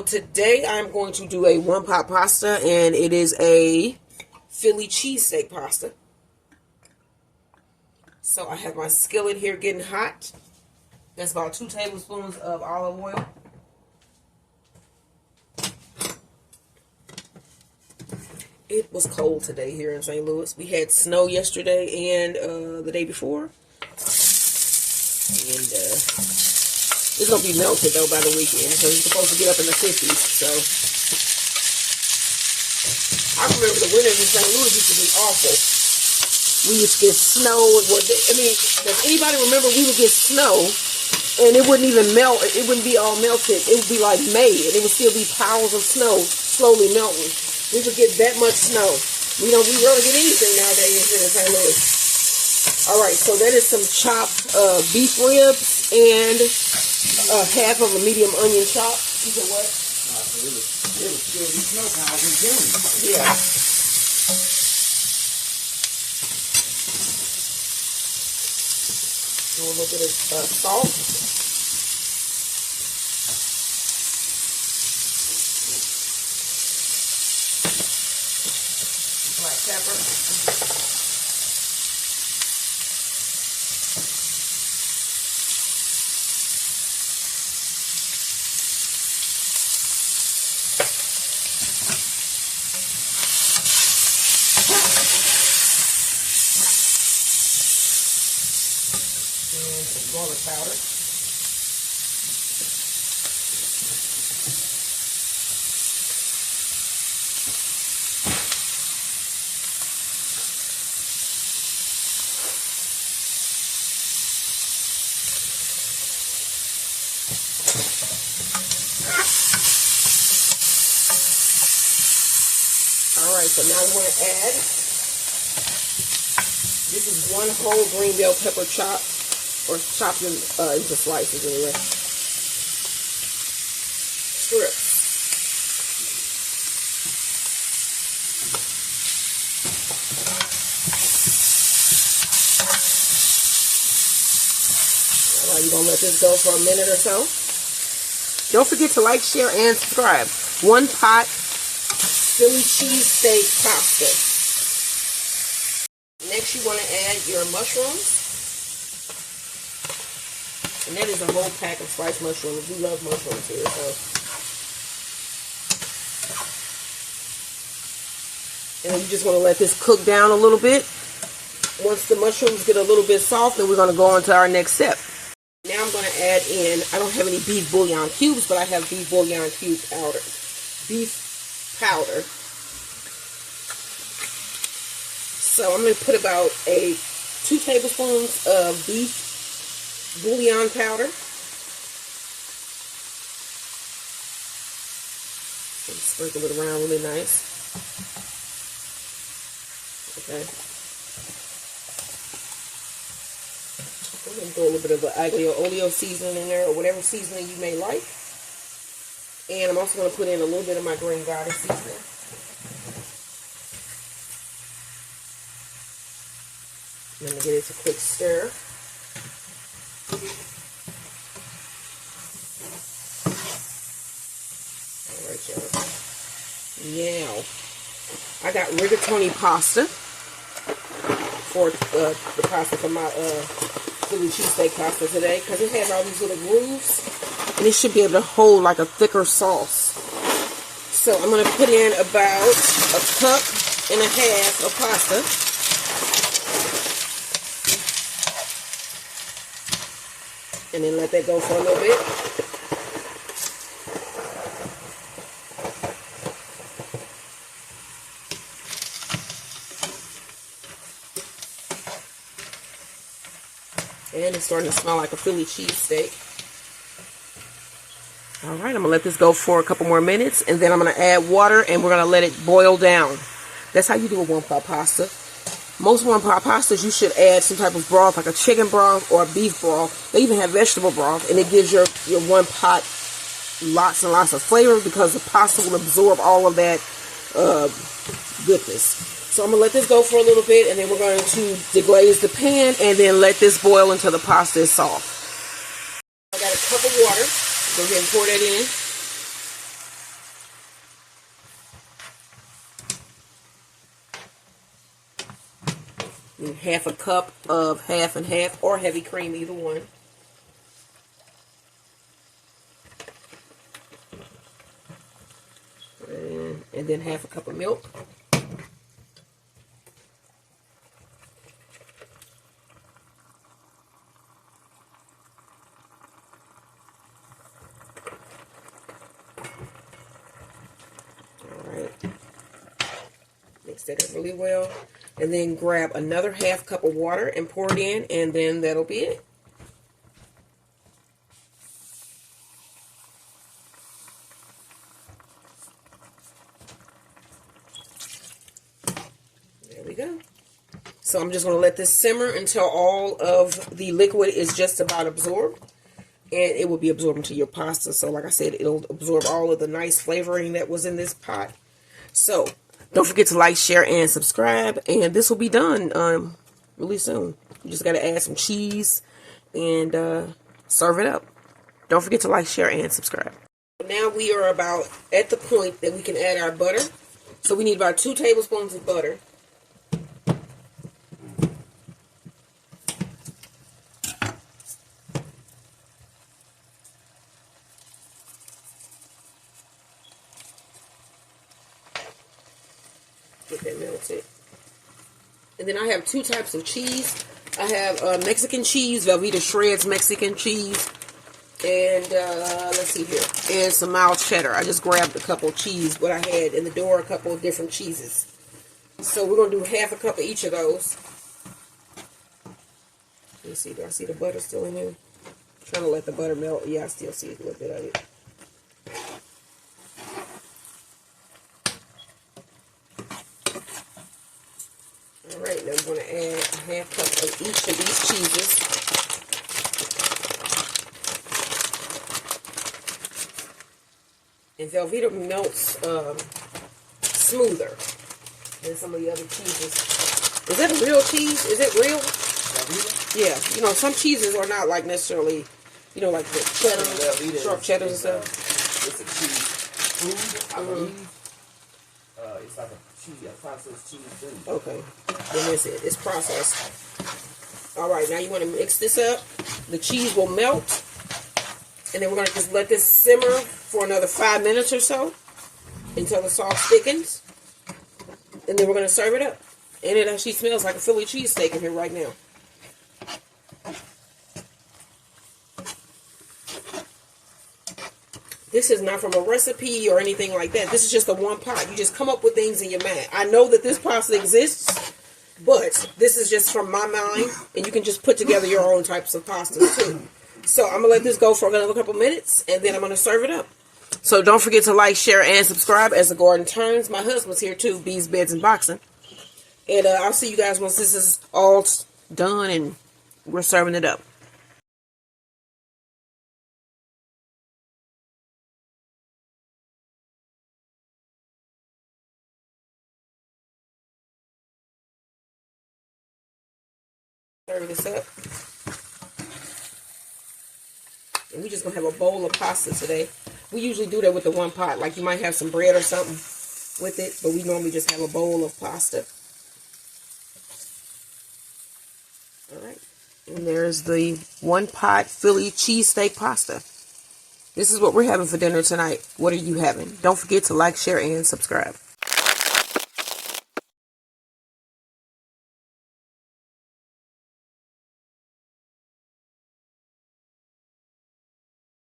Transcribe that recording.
So today I'm going to do a one-pot pasta, and it is a Philly cheesesteak pasta. So I have my skillet here getting hot. That's about 2 tablespoons of olive oil. It was cold today here in St. Louis. We had snow yesterday and the day before. And it's going to be melted, though, by the weekend. So it's supposed to get up in the 50s. So I remember the winters in St. Louis used to be awful. We used to get snow. I mean, does anybody remember we would get snow and it wouldn't even melt? It wouldn't be all melted. It would be like May, and it would still be piles of snow slowly melting. We would get that much snow. We rarely get anything nowadays here in St. Louis. All right, so that is some chopped beef ribs and half of a medium onion chop. You said what? It was still snow piles in June. Yeah. A little bit of salt. Black pepper. And some garlic powder. Alright, so now I'm going to add, this is 1 whole green bell pepper chopped, or chopped into slices anyway. Strips. Alright, you're going to let this go for a minute or so. Don't forget to like, share, and subscribe. One pot Philly cheesesteak pasta. Next, you want to add your mushrooms. And that is a whole pack of sliced mushrooms. We love mushrooms here, so. And you just want to let this cook down a little bit. Once the mushrooms get a little bit soft, then we're going to go on to our next step. Now I'm going to add in, I don't have any beef bouillon cubes, but I have beef bouillon cube powder. Beef powder. So I'm going to put about 2 tablespoons of beef bouillon powder. And sprinkle it around really nice. Okay. I'm going to throw a little bit of aglio olio seasoning in there, or whatever seasoning you may like. And I'm also going to put in a little bit of my green goddess seasoning. I'm going to give it a quick stir. Alright, y'all. Now, I got rigatoni pasta for the pasta for my Philly cheesesteak pasta today, because it has all these little grooves, and it should be able to hold like a thicker sauce. So I'm going to put in about 1.5 cups of pasta. And then let that go for a little bit. And it's starting to smell like a Philly cheesesteak. Alright, I'm going to let this go for a couple more minutes. And then I'm going to add water, and we're going to let it boil down. That's how you do a one-pot pasta. Most one-pot pastas, you should add some type of broth, like a chicken broth or a beef broth. They even have vegetable broth, and it gives your one pot lots and lots of flavor, because the pasta will absorb all of that goodness. So I'm going to let this go for a little bit, and then we're going to deglaze the pan, and then let this boil until the pasta is soft. I got a cup of water. Go ahead and pour that in. And half a cup of half and half or heavy cream, either one. And then half a cup of milk. Alright. Mix that up really well. And then grab another half cup of water and pour it in, and then that'll be it. There we go. So I'm just going to let this simmer until all of the liquid is just about absorbed. And it will be absorbed into your pasta. So like I said, it'll absorb all of the nice flavoring that was in this pot. So don't forget to like, share, and subscribe. And this will be done really soon. You just got to add some cheese and serve it up. Don't forget to like, share, and subscribe. Now we are about at the point that we can add our butter. So we need about 2 tablespoons of butter. Get that melted. And then I have 2 types of cheese. I have Mexican cheese, Velveeta Shreds Mexican cheese, and let's see here, and some mild cheddar. I just grabbed a couple of cheese, what I had in the door, a couple of different cheeses. So we're going to do half a cup of each of those. Let me see, do I see the butter still in here? I'm trying to let the butter melt. Yeah, I still see a little bit of it. Alright, now I'm going to add a half cup of each of these cheeses. And Velveeta melts smoother than some of the other cheeses. Is that a real cheese? Is it real? Velveeta? Yeah. You know, some cheeses are not like necessarily, you know, like the cheddar, sharp cheddars and stuff. It's a cheese food, I believe. It's like a processed cheese food. Okay. Then that's it. It's processed. Alright, now you want to mix this up. The cheese will melt. And then we're going to just let this simmer for another 5 minutes or so until the sauce thickens. And then we're going to serve it up. And it actually smells like a Philly cheesesteak in here right now. This is not from a recipe or anything like that. This is just a one pot. You just come up with things in your mind. I know that this pasta exists, but this is just from my mind. And you can just put together your own types of pastas too. So I'm going to let this go for another couple minutes, and then I'm going to serve it up. So don't forget to like, share, and subscribe as the garden turns. My husband's here too, Bees, Beds, and Boxing. And I'll see you guys once this is all done and we're serving it up. Serve this up. And we're just going to have a bowl of pasta today. We usually do that with the one pot. Like you might have some bread or something with it. But we normally just have a bowl of pasta. Alright. And there's the one pot Philly cheesesteak pasta. This is what we're having for dinner tonight. What are you having? Don't forget to like, share, and subscribe.